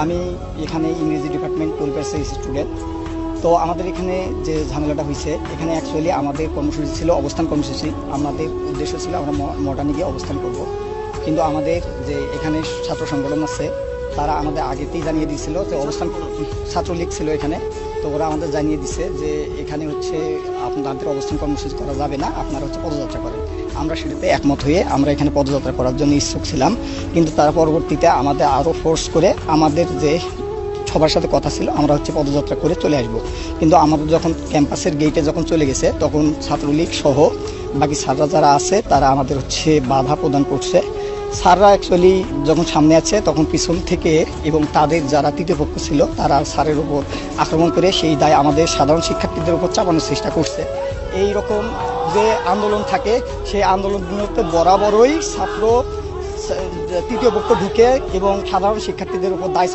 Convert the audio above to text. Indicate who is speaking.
Speaker 1: আমি এখানে ইংরেজি ডিপার্টমেন্ট 12 স্টুডেন্ট। তো আমাদের এখানে যে ঝামেলাটা হয়েছে, এখানে অ্যাকচুয়ালি আমাদের কর্মসূচি ছিল অবস্থান কর্মসূচি। আমাদের উদ্দেশ্য ছিল আমরা মডার্নে গিয়ে অবস্থান করব, কিন্তু আমাদের যে এখানে ছাত্র সংগঠন আছে তারা আমাদের আগেতেই জানিয়ে দিয়েছিল যে অবস্থান, ছাত্রলীগ ছিল এখানে। তো ওরা আমাদের জানিয়ে দিছে যে এখানে হচ্ছে আপনাদের অবস্থান কর্মসূচি করা যাবে না, আপনারা হচ্ছে পদযাত্রা করেন। আমরা সেটাতে একমত হয়ে আমরা এখানে পদযাত্রা করার জন্য ইচ্ছুক ছিলাম, কিন্তু তারা পরবর্তীতে আমাদের আরও ফোর্স করে আমাদের যে সবার সাথে কথা ছিল আমরা হচ্ছে পদযাত্রা করে চলে আসব। কিন্তু আমাদের যখন ক্যাম্পাসের গেটে যখন চলে গেছে তখন ছাত্রলীগ সহ বাকি স্যাররা যারা আছে তারা আমাদের হচ্ছে বাধা প্রদান করছে। স্যাররা অ্যাকচুয়ালি যখন সামনে আছে তখন পিছন থেকে এবং তাদের যারা তৃতীয় পক্ষ ছিল তারা স্যারের উপর আক্রমণ করে সেই দায় আমাদের সাধারণ শিক্ষার্থীদের উপর চাপানোর চেষ্টা করছে। এই রকম যে আন্দোলন থাকে সেই আন্দোলনগুলোতে বরাবরই ছাত্র তৃতীয় পক্ষ ঢুকে এবং সাধারণ শিক্ষার্থীদের উপর দায়